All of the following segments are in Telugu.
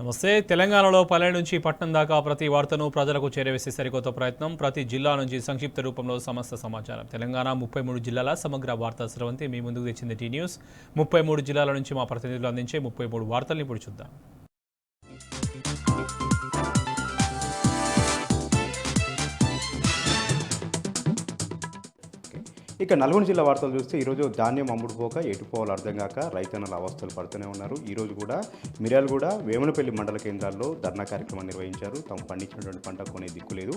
నమస్తే. తెలంగాణలో పల్లె నుంచి పట్టణం దాకా ప్రతి వార్తను ప్రజలకు చేరవేసే సరికొత్త ప్రయత్నం. ప్రతి జిల్లా నుంచి సంక్షిప్త రూపంలో సమస్త సమాచారం. తెలంగాణ 33 జిల్లాల సమగ్ర వార్తా స్రవంతి మీ ముందుకు తెచ్చింది టీ న్యూస్. 33 జిల్లాల నుంచి మా ప్రతినిధులు అందించే 33 వార్తల్ని ఇప్పుడు చూద్దాం. ఇక నల్గొండ జిల్లా వార్తలు చూస్తే ఈరోజు ధాన్యం అమ్ముడుపోక ఎటుపోవాలో అర్థం కాక రైతన్నల అవస్థలు పడుతూనే ఉన్నారు. ఈరోజు కూడా మిర్యాలగూడ వేమనపల్లి మండల కేంద్రాల్లో ధర్నా కార్యక్రమం నిర్వహించారు. తాము పండించినటువంటి పంట కొనే దిక్కులేదు.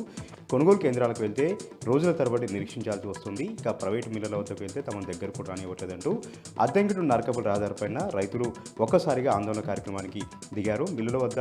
కొనుగోలు కేంద్రాలకు వెళ్తే రోజుల తరబడి నిరీక్షించాల్సి వస్తుంది. ఇక ప్రైవేటు మిల్లల వద్దకు వెళ్తే తమ దగ్గర కూడా రానివ్వట్లేదంటూ అద్దెంకిటు నరకబుల రహదారిపైన రైతులు ఒక్కసారిగా ఆందోళన కార్యక్రమానికి దిగారు. మిల్లుల వద్ద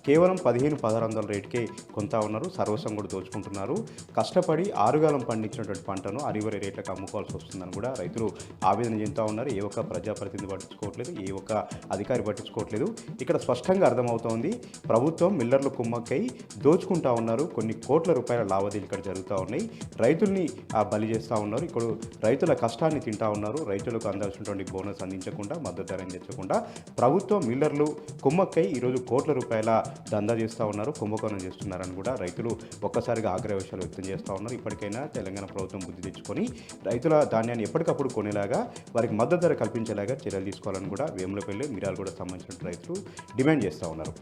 కేవలం 15-1600 రేటుకే కొంటా ఉన్నారు. సర్వస్వం కూడా దోచుకుంటున్నారు. కష్టపడి ఆరుగాలం పండించినటువంటి పంటను అరివరి రేట్లకు అమ్ముకోవాల్సి వస్తుందని కూడా రైతులు ఆవేదన చెందుతూ ఉన్నారు. ఏ ఒక్క ప్రజాప్రతినిధి పట్టించుకోవట్లేదు, ఏ ఒక్క అధికారి పట్టించుకోవట్లేదు. ఇక్కడ స్పష్టంగా అర్థమవుతోంది, ప్రభుత్వం మిల్లర్లు కుమ్మక్కై దోచుకుంటా ఉన్నారు. కొన్ని కోట్ల రూపాయల లావాదేవీలు ఇక్కడ జరుగుతూ ఉన్నాయి. రైతుల్ని బలి చేస్తూ ఉన్నారు. ఇక్కడ రైతుల కష్టాన్ని తింటా ఉన్నారు. రైతులకు అందాల్సినటువంటి బోనస్ అందించకుండా, మద్దతు ధర అందించకుండా ప్రభుత్వం మిల్లర్లు కుమ్మక్కై ఈరోజు కోట్ల రూపాయల దందా చేస్తూ ఉన్నారు, కుంభకోణం చేస్తున్నారని కూడా రైతులు ఒక్కసారిగా ఆగ్రహవేశాలు వ్యక్తం చేస్తూ ఉన్నారు. ఇప్పటికైనా తెలంగాణ ప్రభుత్వం బుద్ధి తెచ్చుకొని రైతుల ధాన్యాన్ని ఎప్పటికప్పుడు కొనేలాగా, వారికి మద్దతు ధర కల్పించేలాగా చర్యలు తీసుకోవాలని కూడా వేములపల్లి, మిర్యాలగూడ సంబంధించిన రైతులు డిమాండ్ చేస్తూ ఉన్నారు.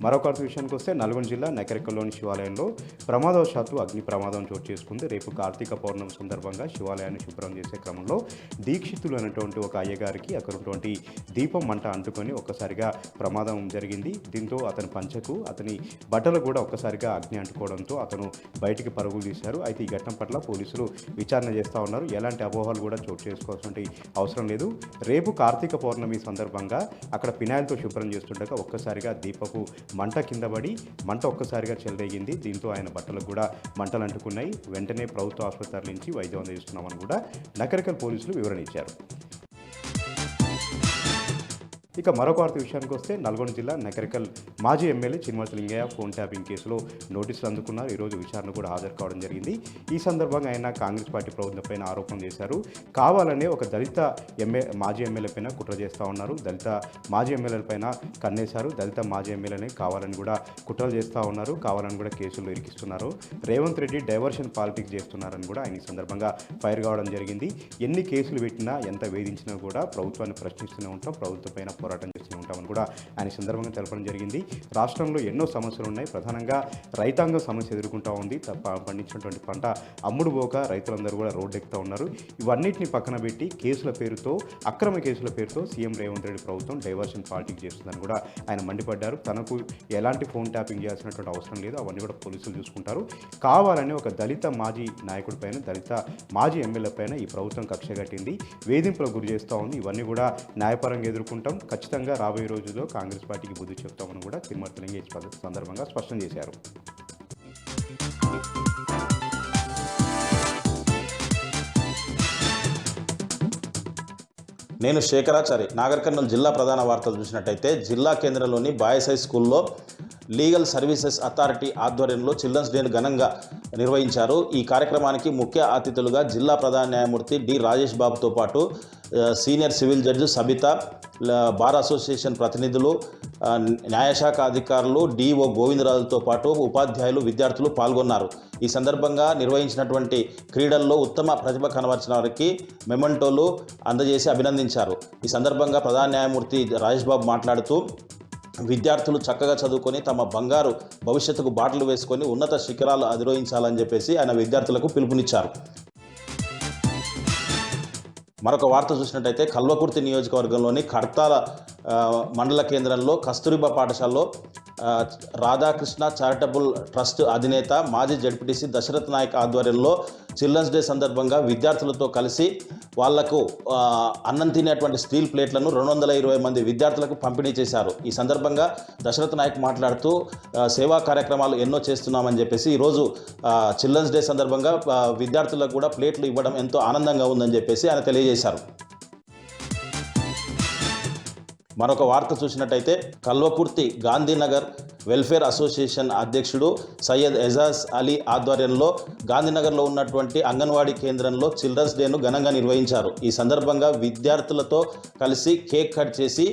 మరొక విషయానికి వస్తే నల్గొండ జిల్లా నకరికల్లోని శివాలయంలో ప్రమాదవశాత్తు అగ్ని ప్రమాదం చోటు చేసుకుంది. రేపు కార్తీక పౌర్ణమి సందర్భంగా శివాలయాన్ని శుభ్రం చేసే క్రమంలో దీక్షితులు అనేటువంటి ఒక అయ్యగారికి అక్కడ ఉన్నటువంటి దీపం మంట అంటుకొని ఒక్కసారిగా ప్రమాదం జరిగింది. దీంతో అతని పంచకు, అతని బట్టలు కూడా ఒక్కసారిగా అగ్ని అంటుకోవడంతో అతను బయటికి పరుగులు తీశారు. అయితే ఈ ఘటన పట్ల పోలీసులు విచారణ చేస్తూ ఉన్నారు. ఎలాంటి అపోహలు కూడా చోటు చేసుకోవాల్సిన అవసరం లేదు. రేపు కార్తీక పౌర్ణమి సందర్భంగా అక్కడ ఫినాయిల్తో శుభ్రం చేస్తుండగా ఒక్కసారిగా దీపపు మంట కింద పడి మంట ఒక్కసారిగా చెలరేగింది. దీంతో ఆయన బట్టలకు కూడా మంటలు అంటుకున్నాయి. వెంటనే ప్రభుత్వ ఆసుపత్రి నుంచి వైద్యం అందిస్తున్నామని కూడా నకరికల్ పోలీసులు వివరణ ఇచ్చారు. ఇక మరొక విషయానికి వస్తే నల్గొండ జిల్లా నకరికల్ మాజీ ఎమ్మెల్యే చిన్మతి లింగయ్య ఫోన్ ట్యాపింగ్ కేసులో నోటీసులు అందుకున్నారు. ఈరోజు విచారణ కూడా హాజరు కావడం జరిగింది. ఈ సందర్భంగా ఆయన కాంగ్రెస్ పార్టీ ప్రభుత్వంపైన ఆరోపణ చేశారు. కావాలనే ఒక దళిత మాజీ ఎమ్మెల్యే పైన కుట్ర చేస్తూ ఉన్నారు. దళిత మాజీ ఎమ్మెల్యేల పైన కన్నేశారు. దళిత మాజీ ఎమ్మెల్యేని కావాలని కూడా కుట్రలు చేస్తూ ఉన్నారు. కావాలని కూడా కేసులు ఇరికిస్తున్నారు. రేవంత్ రెడ్డి డైవర్షన్ పాలిటిక్స్ చేస్తున్నారని కూడా ఆయన ఈ సందర్భంగా ఫైర్ కావడం జరిగింది. ఎన్ని కేసులు పెట్టినా, ఎంత వేధించినా కూడా ప్రభుత్వాన్ని ప్రశ్నిస్తూనే ఉంటాం, ప్రభుత్వం పైన పోరాటం చేస్తూనే ఉంటామని కూడా ఆయన సందర్భంగా తెలపడం జరిగింది. రాష్ట్రంలో ఎన్నో సమస్యలు ఉన్నాయి. ప్రధానంగా రైతాంగం సమస్య ఎదుర్కొంటూ ఉంది. పండించినటువంటి పంట అమ్ముడు పోక రైతులందరూ కూడా రోడ్డెక్కుతూ ఉన్నారు. ఇవన్నిటిని పక్కన పెట్టి కేసుల పేరుతో, అక్రమ కేసుల పేరుతో సీఎం రేవంత్ రెడ్డి ప్రభుత్వం డైవర్షన్ పాలిటిక్స్ చేస్తుందని కూడా ఆయన మండిపడ్డారు. తనకు ఎలాంటి ఫోన్ ట్యాపింగ్ చేయాల్సినటువంటి అవసరం లేదు, అవన్నీ కూడా పోలీసులు చూసుకుంటారు. కావాలని ఒక దళిత మాజీ నాయకుడి పైన, దళిత మాజీ ఎమ్మెల్యే పైన ఈ ప్రభుత్వం కక్ష కట్టింది, వేధింపులకు గురి చేస్తూ ఉంది. ఇవన్నీ కూడా న్యాయపరంగా ఎదుర్కొంటాం. ఖచ్చితంగా రాబోయే రోజుల్లో కాంగ్రెస్ పార్టీకి బుద్ధి చెప్తామని కూడా తిరుమల లింగయ్య సందర్భంగా స్పష్టం చేశారు. నేను శేఖరాచారి. నాగర్ కర్నూలు జిల్లా ప్రధాన వార్తలు చూసినట్టయితే, జిల్లా కేంద్రంలోని బాయ్స్ హై స్కూల్లో లీగల్ సర్వీసెస్ అథారిటీ ఆధ్వర్యంలో చిల్డ్రన్స్ డేను ఘనంగా నిర్వహించారు. ఈ కార్యక్రమానికి ముఖ్య అతిథులుగా జిల్లా ప్రధాన న్యాయమూర్తి డి రాజేష్ బాబుతో పాటు senior civil judge Sabitha, bar association ప్రతినిధులు, న్యాయశాఖ అధికారులు, డిఓ గోవిందరాజుతో పాటు ఉపాధ్యాయులు, విద్యార్థులు పాల్గొన్నారు. ఈ సందర్భంగా నిర్వహించినటువంటి క్రీడల్లో ఉత్తమ ప్రతిభ కనబరిచిన వారికి మెమంటోలు అందజేసి అభినందించారు. ఈ సందర్భంగా ప్రధాన న్యాయమూర్తి రాజేష్ బాబు మాట్లాడుతూ, విద్యార్థులు చక్కగా చదువుకొని తమ బంగారు భవిష్యత్తుకు బాటలు వేసుకొని ఉన్నత శిఖరాలు అధిరోహించాలని చెప్పేసి ఆయన విద్యార్థులకు పిలుపునిచ్చారు. మరొక వార్త చూసినట్టయితే, కల్వకుర్తి నియోజకవర్గంలోని కర్తాల మండల కేంద్రంలో కస్తూరిబా పాఠశాలలో రాధాకృష్ణ చారిటబుల్ ట్రస్ట్ అధినేత మాజీ జడ్పీటీసీ దశరథ్ నాయక్ ఆధ్వర్యంలో చిల్డ్రన్స్ డే సందర్భంగా విద్యార్థులతో కలిసి వాళ్లకు అన్నం తినేటువంటి స్టీల్ ప్లేట్లను 220 మంది విద్యార్థులకు పంపిణీ చేశారు. ఈ సందర్భంగా దశరథ్ నాయక్ మాట్లాడుతూ, సేవా కార్యక్రమాలు ఎన్నో చేస్తున్నామని చెప్పేసి ఈరోజు చిల్డ్రన్స్ డే సందర్భంగా విద్యార్థులకు కూడా ప్లేట్లు ఇవ్వడం ఎంతో ఆనందంగా ఉందని చెప్పేసి ఆయన తెలియజేశారు. మరొక వార్త చూసినట్టయితే, కల్వకుర్తి గాంధీనగర్ వెల్ఫేర్ అసోసియేషన్ అధ్యక్షుడు సయ్యద్ ఎజాజ్ అలీ ఆధ్వర్యంలో గాంధీనగర్లో ఉన్నటువంటి అంగన్వాడీ కేంద్రంలో చిల్డ్రన్స్ డేను ఘనంగా నిర్వహించారు. ఈ సందర్భంగా విద్యార్థులతో కలిసి కేక్ కట్ చేసి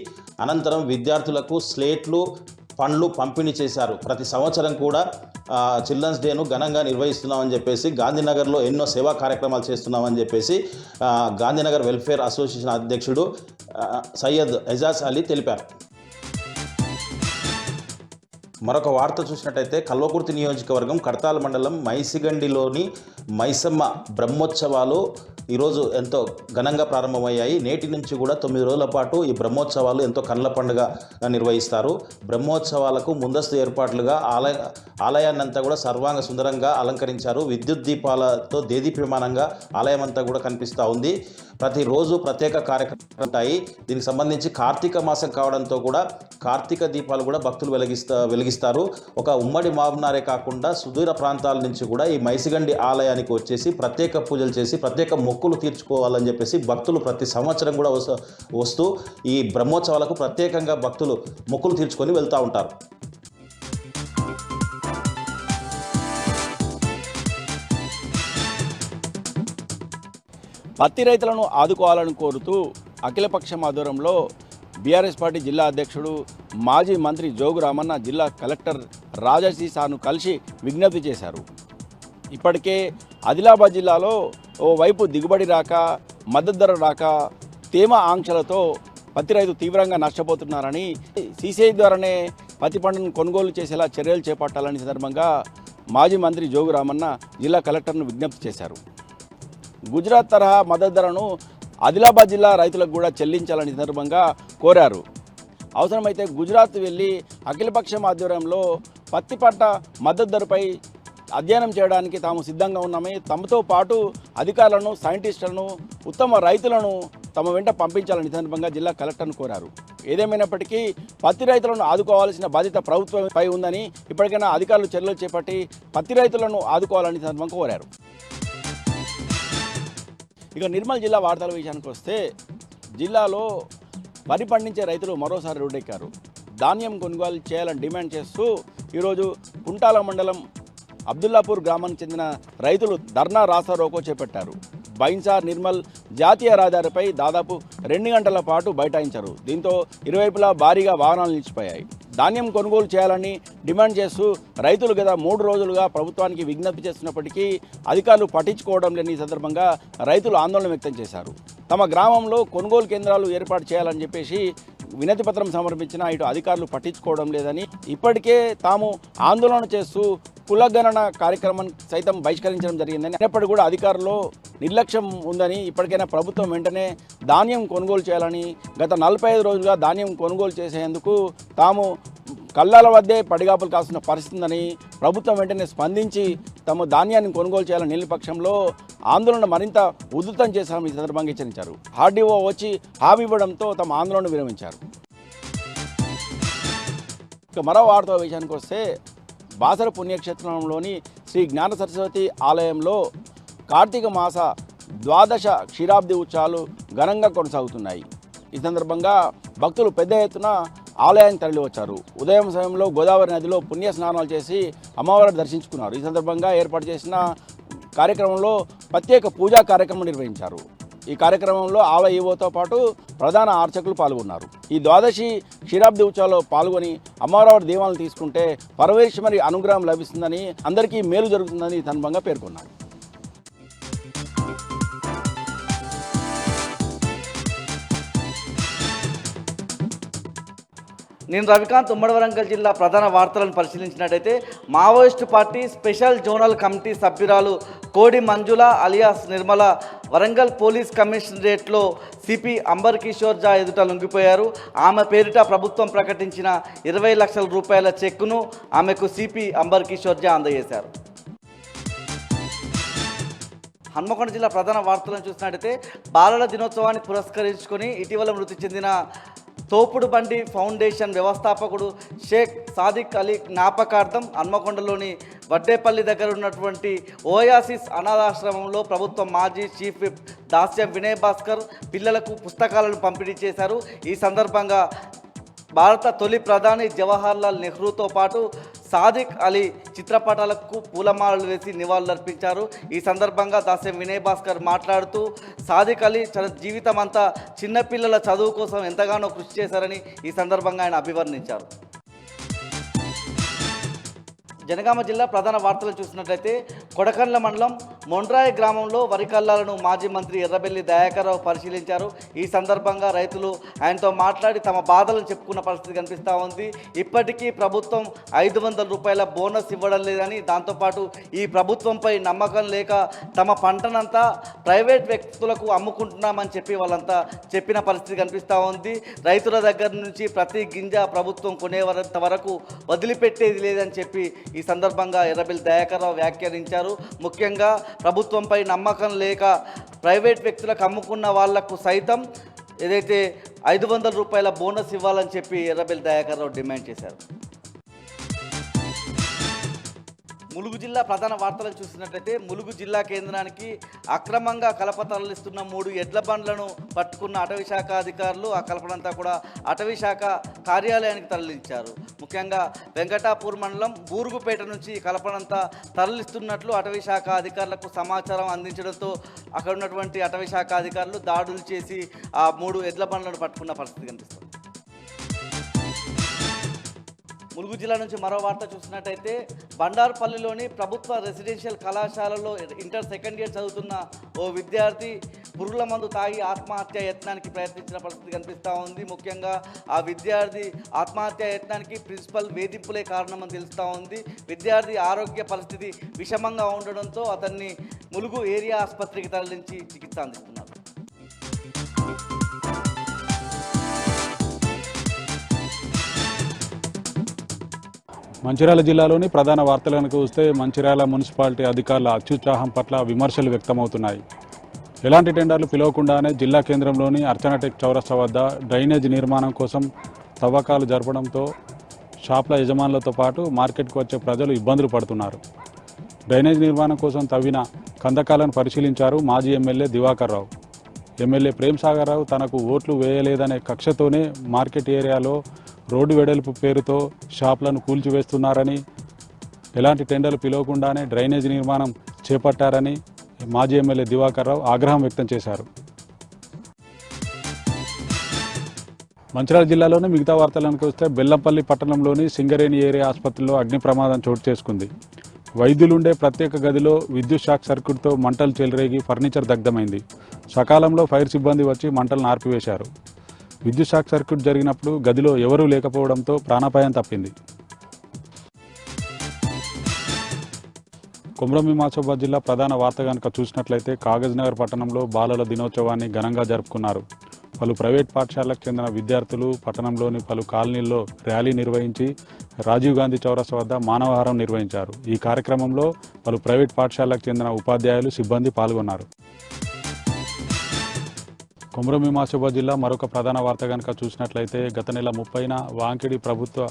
అనంతరం విద్యార్థులకు స్లేట్లు, పండ్లు పంపిణీ చేశారు. ప్రతి సంవత్సరం కూడా చిల్డ్రన్స్ డేను ఘనంగా నిర్వహిస్తున్నామని చెప్పేసి, గాంధీనగర్లో ఎన్నో సేవా కార్యక్రమాలు చేస్తున్నామని చెప్పేసి గాంధీనగర్ వెల్ఫేర్ అసోసియేషన్ అధ్యక్షుడు సయ్యద్ ఎజాజ్ అలీ తెలిపారు. మరొక వార్త చూసినట్టయితే కల్వకుర్తి నియోజకవర్గం కడతాల్ మండలం మైసిగండిలోని మైసమ్మ బ్రహ్మోత్సవాలు ఈరోజు ఎంతో ఘనంగా ప్రారంభమయ్యాయి. నేటి నుంచి కూడా 9 రోజుల పాటు ఈ బ్రహ్మోత్సవాలు ఎంతో కళ్ళ పండుగగా నిర్వహిస్తారు. బ్రహ్మోత్సవాలకు ముందస్తు ఏర్పాట్లుగా ఆలయాన్నంతా కూడా సర్వాంగ సుందరంగా అలంకరించారు. విద్యుత్ దీపాలతో దేదీప్యమానంగా ఆలయం అంతా కూడా కనిపిస్తూ ఉంది. ప్రతిరోజు ప్రత్యేక కార్యక్రమాలు ఉంటాయి. దీనికి సంబంధించి కార్తీక మాసం కావడంతో కూడా కార్తీక దీపాలు కూడా భక్తులు వెలిగిస్తారు. ఒక ఉమ్మడి మాబ్నారే కాకుండా సుదూర ప్రాంతాల నుంచి కూడా ఈ మైసిగండి ఆలయానికి వచ్చేసి ప్రత్యేక పూజలు చేసి ప్రత్యేక మొక్కులు తీర్చుకోవాలని చెప్పేసి భక్తులు ప్రతి సంవత్సరం కూడా వస్తూ ఈ బ్రహ్మోత్సవాలకు ప్రత్యేకంగా భక్తులు మొక్కులు తీర్చుకొని వెళ్తూ ఉంటారు. పత్తి రైతులను ఆదుకోవాలని కోరుతూ అఖిలపక్షం ఆధ్వర్యంలో బీఆర్ఎస్ పార్టీ జిల్లా అధ్యక్షుడు మాజీ మంత్రి జోగు రామన్న జిల్లా కలెక్టర్ రాజశీసాను కలిసి విజ్ఞప్తి చేశారు. ఇప్పటికే ఆదిలాబాద్ జిల్లాలో ఓవైపు దిగుబడి రాక, మద్దతు ధర రాక, తేమ ఆంక్షలతో పత్తి రైతు తీవ్రంగా నష్టపోతున్నారని, సీసీఐ ద్వారానే పత్తి పంటను కొనుగోలు చేసేలా చర్యలు చేపట్టాలని సందర్భంగా మాజీ మంత్రి జోగు రామన్న జిల్లా కలెక్టర్ను విజ్ఞప్తి చేశారు. గుజరాత్ తరహా మద్దతు ధరను ఆదిలాబాద్ జిల్లా రైతులకు కూడా చెల్లించాలని సందర్భంగా కోరారు. అవసరమైతే గుజరాత్ వెళ్ళి అఖిలపక్షం ఆధ్వర్యంలో పత్తి పంట మద్దతు ధరపై అధ్యయనం చేయడానికి తాము సిద్ధంగా ఉన్నామని, తమతో పాటు అధికారులను, సైంటిస్టులను, ఉత్తమ రైతులను తమ వెంట పంపించాలని సందర్భంగా జిల్లా కలెక్టర్ను కోరారు. ఏదేమైనప్పటికీ పత్తి రైతులను ఆదుకోవాల్సిన బాధ్యత ప్రభుత్వంపై ఉందని, ఇప్పటికైనా అధికారులు చర్యలు చేపట్టి పత్తి రైతులను ఆదుకోవాలని సందర్భంగా కోరారు. ఇక నిర్మల్ జిల్లా వార్తల విషయానికి వస్తే, జిల్లాలో వరి పండించే రైతులు మరోసారి రోడ్డెక్కారు. ధాన్యం కొనుగోలు చేయాలని డిమాండ్ చేస్తూ ఈరోజు కుంటాల మండలం అబ్దుల్లాపూర్ గ్రామానికి చెందిన రైతులు ధర్నా రాస్తారోకో చేపట్టారు. బైన్సార్ నిర్మల్ జాతీయ రహదారిపై దాదాపు 2 గంటల పాటు బైఠాయించారు. దీంతో ఇరువైపులా భారీగా వాహనాలు నిలిచిపోయాయి. ధాన్యం కొనుగోలు చేయాలని డిమాండ్ చేస్తూ రైతులు గత 3 రోజులుగా ప్రభుత్వానికి విజ్ఞప్తి చేస్తున్నప్పటికీ అధికారులు పట్టించుకోవడం లేని సందర్భంగా రైతులు ఆందోళన వ్యక్తం చేశారు. తమ గ్రామంలో కొనుగోలు కేంద్రాలు ఏర్పాటు చేయాలని చెప్పేసి వినతి పత్రం సమర్పించినా ఇటు అధికారులు పట్టించుకోవడం లేదని, ఇప్పటికే తాము ఆందోళన చేస్తూ కులగణన కార్యక్రమం సైతం బహిష్కరించడం జరిగిందని, అయినప్పటికీ కూడా అధికారులు నిర్లక్ష్యం ఉందని, ఇప్పటికైనా ప్రభుత్వం వెంటనే ధాన్యం కొనుగోలు చేయాలని, గత 45 రోజులుగా ధాన్యం కొనుగోలు చేసేందుకు తాము కళ్ళాల వద్దే పడిగాపులు కాస్తున్న పరిస్థితుందని, ప్రభుత్వం వెంటనే స్పందించి తమ ధాన్యాన్ని కొనుగోలు చేయాలని నిలిపి పక్షంలో ఆందోళన మరింత ఉధృతం చేశామని ఈ సందర్భంగా హెచ్చరించారు. ఆర్డీఓ వచ్చి హామీ ఇవ్వడంతో తమ ఆందోళన విరమించారు. ఇక మరో వార్త విషయానికి వస్తే, బాసర పుణ్యక్షేత్రంలోని శ్రీ జ్ఞాన సరస్వతి ఆలయంలో కార్తీక మాస ద్వాదశ క్షీరాబ్ది ఉత్సవాలు ఘనంగా కొనసాగుతున్నాయి. ఈ సందర్భంగా భక్తులు పెద్ద ఎత్తున ఆలయానికి తరలివచ్చారు. ఉదయం సమయంలో గోదావరి నదిలో పుణ్య స్నానాలు చేసి అమ్మవారిని దర్శించుకున్నారు. ఈ సందర్భంగా ఏర్పాటు చేసిన కార్యక్రమంలో ప్రత్యేక పూజా కార్యక్రమం నిర్వహించారు. ఈ కార్యక్రమంలో ఆలయ ఈవోతో పాటు ప్రధాన అర్చకులు పాల్గొన్నారు. ఈ ద్వాదశి క్షీరాబ్ది ఉత్సవాల్లో పాల్గొని అమ్మవారి దీవాలను తీసుకుంటే పరమేశ్వరి అనుగ్రహం లభిస్తుందని, అందరికీ మేలు జరుగుతుందని ఈ సందర్భంగా పేర్కొన్నారు. నేను రవికాంత్, ఉమ్మడి వరంగల్ జిల్లా ప్రధాన వార్తలను పరిశీలించినట్టయితే, Maoist party special zonal committee సభ్యురాలు కోడి మంజుల అలియాస్ నిర్మల వరంగల్ పోలీస్ కమిషనరేట్లో సిపి అంబర్ కిషోర్ జా ఎదుట లొంగిపోయారు. ఆమె పేరిట ప్రభుత్వం ప్రకటించిన 20 లక్షల రూపాయల చెక్కును ఆమెకు సిపి అంబర్ కిషోర్ జా అందజేశారు. హన్మకొండ జిల్లా ప్రధాన వార్తలను చూసినట్టయితే, బాలల దినోత్సవాన్ని పురస్కరించుకొని ఇటీవల మృతి చెందిన తోపుడు బండి ఫౌండేషన్ వ్యవస్థాపకుడు షేక్ సాదిక్ అలీ జ్ఞాపకార్థం హన్మకొండలోని వడ్డేపల్లి దగ్గర ఉన్నటువంటి ఓయాసిస్ అనాథాశ్రమంలో ప్రభుత్వం మాజీ చీఫ్ విప్ దాస్యం వినయ్ భాస్కర్ పిల్లలకు పుస్తకాలను పంపిణీ చేశారు. ఈ సందర్భంగా భారత తొలి ప్రధాని జవహర్లాల్ నెహ్రూతో పాటు సాదిక్ అలీ చిత్రపటాలకు పూలమాలలు వేసి నివాళులర్పించారు. ఈ సందర్భంగా దాసరి వినయ్ భాస్కర్ మాట్లాడుతూ సాదిక్ అలీ తన జీవితం అంతా చిన్నపిల్లల చదువు కోసం ఎంతగానో కృషి చేశారని ఈ సందర్భంగా ఆయన అభివర్ణించారు. జనగామ జిల్లా ప్రధాన వార్తలు చూసినట్లయితే కొడకండ్ల మండలం మొండ్రాయి గ్రామంలో వరి కల్లాలను మాజీ మంత్రి ఎర్రబెల్లి దయాకర్రావు పరిశీలించారు. ఈ సందర్భంగా రైతులు ఆయనతో మాట్లాడి తమ బాధలను చెప్పుకున్న పరిస్థితి కనిపిస్తూ ఉంది. ఇప్పటికీ ప్రభుత్వం 500 రూపాయల బోనస్ ఇవ్వడం లేదని, దాంతోపాటు ఈ ప్రభుత్వంపై నమ్మకం లేక తమ పంటనంతా ప్రైవేట్ వ్యక్తులకు అమ్ముకుంటున్నామని చెప్పి వాళ్ళంతా చెప్పిన పరిస్థితి కనిపిస్తూ ఉంది. రైతుల దగ్గర నుంచి ప్రతి గింజ ప్రభుత్వం కొనేంత వరకు వదిలిపెట్టేది లేదని చెప్పి ఈ సందర్భంగా ఎర్రబెల్లి దయాకర్రావు వ్యాఖ్యానించారు. ముఖ్యంగా ప్రభుత్వంపై నమ్మకం లేక ప్రైవేట్ వ్యక్తులకు అమ్ముకున్న వాళ్లకు సైతం ఏదైతే 500 రూపాయల బోనస్ ఇవ్వాలని చెప్పి ఎర్రబెల్లి దయాకర్రావు డిమాండ్ చేశారు. ములుగు జిల్లా ప్రధాన వార్తలను చూసినట్లయితే ములుగు జిల్లా కేంద్రానికి అక్రమంగా కలప తరలిస్తున్న 3 ఎడ్ల బండ్లను పట్టుకున్న అటవీ శాఖ అధికారులు ఆ కలపనంతా కూడా అటవీ శాఖ కార్యాలయానికి తరలించారు. ముఖ్యంగా వెంకటాపూర్ మండలం బూరుగుపేట నుంచి కలపనంతా తరలిస్తున్నట్లు అటవీ శాఖ అధికారులకు సమాచారం అందించడంతో అక్కడ ఉన్నటువంటి అటవీ శాఖ అధికారులు దాడులు చేసి ఆ 3 ఎడ్ల బండ్లను పట్టుకున్న పరిస్థితి కనిపిస్తుంది. ములుగు జిల్లా నుంచి మరో వార్త చూసినట్టయితే బండార్పల్లిలోని ప్రభుత్వ రెసిడెన్షియల్ కళాశాలలో ఇంటర్ సెకండ్ ఇయర్ చదువుతున్న ఓ విద్యార్థి పురుగుల మందు తాగి ఆత్మహత్య యత్నానికి ప్రయత్నించిన పరిస్థితి కనిపిస్తూ ఉంది. ముఖ్యంగా ఆ విద్యార్థి ఆత్మహత్య యత్నానికి ప్రిన్సిపల్ వేధింపులే కారణమని తెలుస్తూ ఉంది. విద్యార్థి ఆరోగ్య పరిస్థితి విషమంగా ఉండడంతో అతన్ని ములుగు ఏరియా ఆసుపత్రికి తరలించి చికిత్స అందిస్తున్నారు. మంచిర్యాల జిల్లాలోని ప్రధాన వార్తలను చూస్తే మంచిర్యాల మున్సిపాలిటీ అధికారుల అత్యుత్సాహం పట్ల విమర్శలు వ్యక్తమవుతున్నాయి. ఎలాంటి టెండర్లు పిలవకుండానే జిల్లా కేంద్రంలోని అర్చనాటెక్ చౌరస్తా వద్ద డ్రైనేజ్ నిర్మాణం కోసం తవ్వకాలు జరపడంతో షాప్ల యజమానులతో పాటు మార్కెట్కు వచ్చే ప్రజలు ఇబ్బందులు పడుతున్నారు. డ్రైనేజ్ నిర్మాణం కోసం తవ్విన కందకాలను పరిశీలించారు మాజీ ఎమ్మెల్యే దివాకర్ రావు. ఎమ్మెల్యే ప్రేమ్ సాగర్ రావు తనకు ఓట్లు వేయలేదనే కక్షతోనే మార్కెట్ ఏరియాలో రోడ్డు వెడల్పు పేరుతో షాపులను కూల్చివేస్తున్నారని, ఎలాంటి టెండర్లు పిలవకుండానే డ్రైనేజ్ నిర్మాణం చేపట్టారని మాజీ ఎమ్మెల్యే దివాకర్ రావు ఆగ్రహం వ్యక్తం చేశారు. మంచిర్యాల జిల్లాలోని మిగతా వార్తలకు వస్తే బెల్లంపల్లి పట్టణంలోని సింగరేణి ఏరియా ఆసుపత్రిలో అగ్ని ప్రమాదం చోటు చేసుకుంది. వైద్యులుండే ప్రత్యేక గదిలో విద్యుత్ షాక్ సర్క్యూట్తో మంటలు చెలరేగి ఫర్నిచర్ దగ్ధమైంది. సకాలంలో ఫైర్ సిబ్బంది వచ్చి మంటలను ఆర్పివేశారు. విద్యుత్ షాక్ సర్క్యూట్ జరిగినప్పుడు గదిలో ఎవరూ లేకపోవడంతో ప్రాణాపాయం తప్పింది. కొమరంభీం ఆసిఫాబాద్ జిల్లా ప్రధాన వార్త కనుక చూసినట్లయితే కాగజ్నగర్ పట్టణంలో బాలల దినోత్సవాన్ని ఘనంగా జరుపుకున్నారు. పలు ప్రైవేట్ పాఠశాలకు చెందిన విద్యార్థులు పట్టణంలోని పలు కాలనీల్లో ర్యాలీ నిర్వహించి రాజీవ్ గాంధీ చౌరస్తా వద్ద మానవహారం నిర్వహించారు. ఈ కార్యక్రమంలో పలు ప్రైవేట్ పాఠశాలకు చెందిన ఉపాధ్యాయులు, సిబ్బంది పాల్గొన్నారు. కొమరంభీం ఆసిఫాబాద్ జిల్లా మరొక ప్రధాన వార్త కనుక చూసినట్లయితే గత నెల 30న వాంకిడి ప్రభుత్వ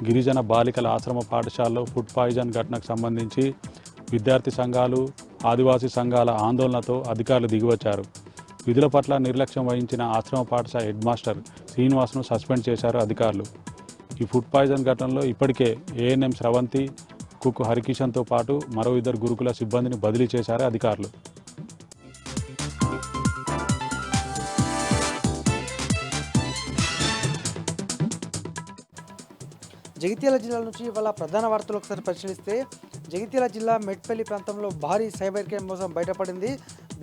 గిరిజన బాలికల ఆశ్రమ పాఠశాలలో ఫుడ్ పాయిజన్ ఘటనకు సంబంధించి విద్యార్థి సంఘాలు, ఆదివాసీ సంఘాల ఆందోళనతో అధికారులు దిగివచ్చారు. విధుల పట్ల నిర్లక్ష్యం వహించిన ఆశ్రమ పాఠశాల హెడ్ మాస్టర్ శ్రీనివాస్ను సస్పెండ్ చేశారు అధికారులు. ఈ ఫుడ్ పాయిజన్ ఘటనలో ఇప్పటికే ఏఎన్ఎం స్రవంతి, కుక్ హరికిషన్తో పాటు మరో 2 గురుకుల సిబ్బందిని బదిలీ చేశారు అధికారులు. జగిత్యాల జిల్లా నుంచి ఇవాళ ప్రధాన వార్తలు ఒకసారి పరిశీలిస్తే జగిత్యాల జిల్లా మెట్పల్లి ప్రాంతంలో భారీ సైబర్ క్రైమ్ మోసం బయటపడింది.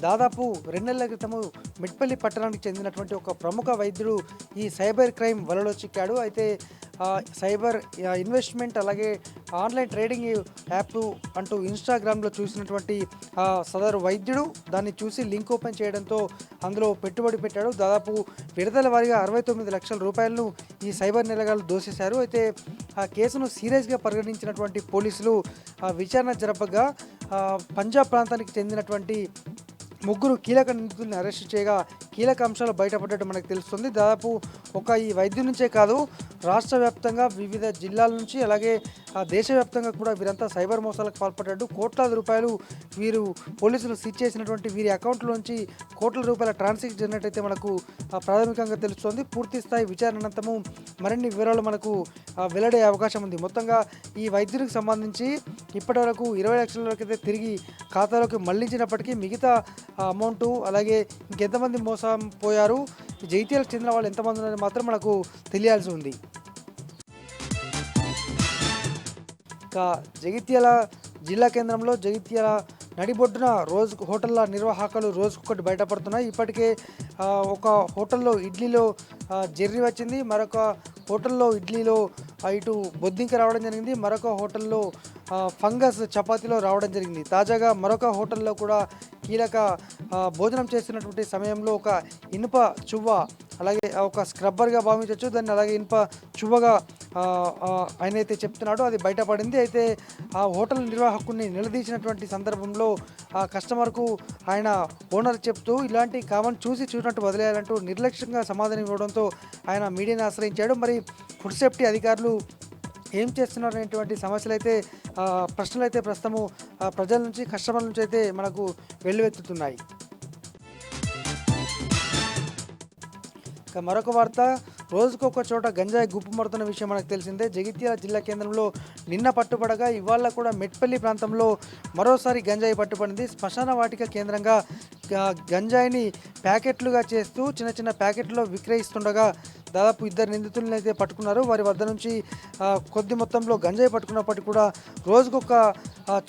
దాదాపు 2 నెలల క్రితము మెట్పల్లి పట్టణానికి చెందినటువంటి ఒక ప్రముఖ వైద్యుడు ఈ సైబర్ క్రైమ్ వలలో చిక్కాడు. అయితే సైబర్ ఇన్వెస్ట్మెంట్ అలాగే ఆన్లైన్ ట్రేడింగ్ యాప్ అంటూ ఇన్స్టాగ్రామ్లో చూసినటువంటి సదరు వైద్యుడు దాన్ని చూసి లింక్ ఓపెన్ చేయడంతో అందులో పెట్టుబడి పెట్టాడు. దాదాపు విడతల వారీగా 69 లక్షల రూపాయలను ఈ సైబర్ నేరగాళ్లు దోసేశారు. అయితే ఆ కేసును సీరియస్గా పరిగణించినటువంటి పోలీసులు విచారణ జరపగా పంజాబ్ ప్రాంతానికి చెందినటువంటి 3 కీలక నిందితుల్ని అరెస్టు చేయగా కీలక అంశాలు బయటపడ్డట్టు మనకు తెలుస్తుంది. దాదాపు ఈ వైద్యుల నుంచే కాదు రాష్ట్ర వ్యాప్తంగా వివిధ జిల్లాల నుంచి అలాగే దేశవ్యాప్తంగా కూడా వీరంతా సైబర్ మోసాలకు పాల్పడ్డారు. కోట్లాది రూపాయలు వీరు పోలీసులు సీజ్ చేసినటువంటి వీరి అకౌంట్లోంచి కోట్ల రూపాయల ట్రాన్సాక్షన్ జరిగినట్టయితే మనకు ప్రాథమికంగా తెలుస్తోంది. పూర్తి స్థాయి విచారణ అనంతరము మరిన్ని వివరాలు మనకు వెల్లడే అవకాశం ఉంది. మొత్తంగా ఈ వైద్యునికి సంబంధించి ఇప్పటివరకు 20 లక్షల వరకు అయితే తిరిగి ఖాతాలోకి మళ్లించినప్పటికీ మిగతా అమౌంట్ అలాగే ఇంకెంతమంది మోసం పోయారు, జగిత్యాలకు చెందిన వాళ్ళు ఎంతమంది ఉన్నారని మాత్రం మనకు తెలియాల్సి ఉంది. ఇంకా జగిత్యాల జిల్లా కేంద్రంలో జగిత్యాల నడిబొడ్డున రోజు హోటళ్ళ నిర్వాహకులు రోజుకొకటి బయటపడుతున్నాయి. ఇప్పటికే ఒక హోటల్లో ఇడ్లీలో జెర్రీ వచ్చింది, మరొక హోటల్లో ఇడ్లీలో ఇటు బొద్దింక రావడం జరిగింది, మరొక హోటల్లో ఫంగస్ చపాతీలో రావడం జరిగింది. తాజాగా మరొక హోటల్లో కూడా కీలక భోజనం చేస్తున్నటువంటి సమయంలో ఒక ఇనుప చువ్వ, అలాగే ఒక స్క్రబ్బర్గా భావించవచ్చు దాన్ని, అలాగే ఇనుప చువ్వగా ఆయన అయితే చెప్తున్నాడు, అది బయటపడింది. అయితే ఆ హోటల్ నిర్వాహకుడిని నిలదీసినటువంటి సందర్భంలో ఆ కస్టమర్కు ఆయన ఓనర్ చెప్తూ ఇలాంటి కామన్ చూసినట్టు వదిలేయాలంటూ నిర్లక్ష్యంగా సమాధానం ఇవ్వడంతో ఆయన మీడియాను ఆశ్రయించాడు. మరి ఫుడ్ సేఫ్టీ అధికారులు ఏం చేస్తున్నారు అనేటువంటి సమస్యలు అయితే ప్రశ్నలు అయితే ప్రస్తుతము ప్రజల నుంచి కస్టమర్ల నుంచి అయితే మనకు వెల్లువెత్తుతున్నాయి. మరొక వార్త, రోజుకొక చోట గంజాయి గుప్పుమడుతున్న విషయం మనకు తెలిసిందే. జగిత్యాల జిల్లా కేంద్రంలో నిన్న పట్టుబడగా ఇవాళ కూడా మెట్పల్లి ప్రాంతంలో మరోసారి గంజాయి పట్టుబడింది. శ్మశాన వాటిక కేంద్రంగా గంజాయిని ప్యాకెట్లుగా చేస్తూ చిన్న చిన్న ప్యాకెట్లో విక్రయిస్తుండగా దాదాపు 2 నిందితులను అయితే పట్టుకున్నారు. వారి వద్ద నుంచి కొద్ది మొత్తంలో గంజాయి పట్టుకున్నప్పటికీ కూడా రోజుకొక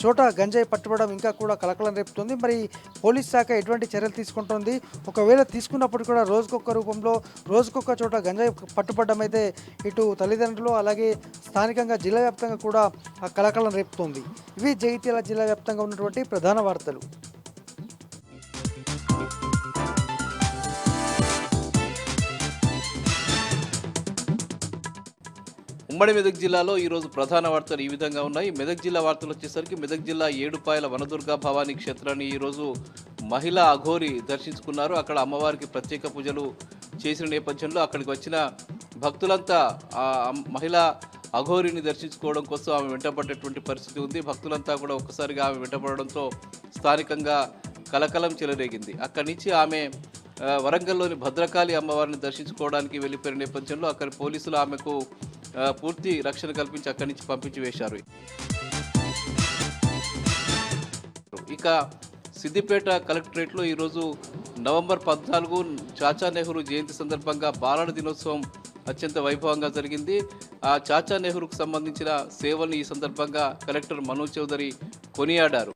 చోట గంజాయి పట్టుబడడం ఇంకా కూడా కలకలం రేపుతుంది. మరి పోలీస్ శాఖ ఎటువంటి చర్యలు తీసుకుంటుంది, ఒకవేళ తీసుకున్నప్పుడు కూడా రోజుకొక రూపంలో రోజుకొక చోట గంజాయి పట్టుబడడం అయితే ఇటు తల్లిదండ్రులు అలాగే స్థానికంగా జిల్లా వ్యాప్తంగా కూడా కలకలం రేపుతుంది. ఇవి జగిత్యాల జిల్లా వ్యాప్తంగా ఉన్నటువంటి ప్రధాన వార్తలు. ఉమ్మడి మెదక్ జిల్లాలో ఈరోజు ప్రధాన వార్తలు ఈ విధంగా ఉన్నాయి. మెదక్ జిల్లా వార్తలు వచ్చేసరికి మెదక్ జిల్లా ఏడుపాయల వనదుర్గా భవానీ క్షేత్రాన్ని ఈరోజు మహిళా అఘోరి దర్శించుకున్నారు. అక్కడ అమ్మవారికి ప్రత్యేక పూజలు చేసిన నేపథ్యంలో అక్కడికి వచ్చిన భక్తులంతా ఆ మహిళా అఘోరిని దర్శించుకోవడం కోసం ఆమె వెంటపడేటువంటి పరిస్థితి ఉంది. భక్తులంతా కూడా ఒక్కసారిగా ఆమె వెంటపడడంతో స్థానికంగా కలకలం చెలరేగింది. అక్కడి నుంచి ఆమె వరంగల్లోని భద్రకాళి అమ్మవారిని దర్శించుకోవడానికి వెళ్ళిపోయిన నేపథ్యంలో అక్కడి పోలీసులు ఆమెకు పూర్తి రక్షణ కల్పించి అక్కడి నుంచి పంపించి వేశారు. ఇక సిద్దిపేట కలెక్టరేట్లో ఈరోజు నవంబర్ 14 చాచా నెహ్రూ జయంతి సందర్భంగా బాలల దినోత్సవం అత్యంత వైభవంగా జరిగింది. ఆ చాచా నెహ్రూకు సంబంధించిన సేవల్ని ఈ సందర్భంగా కలెక్టర్ మనోజ్ చౌదరి కొనియాడారు.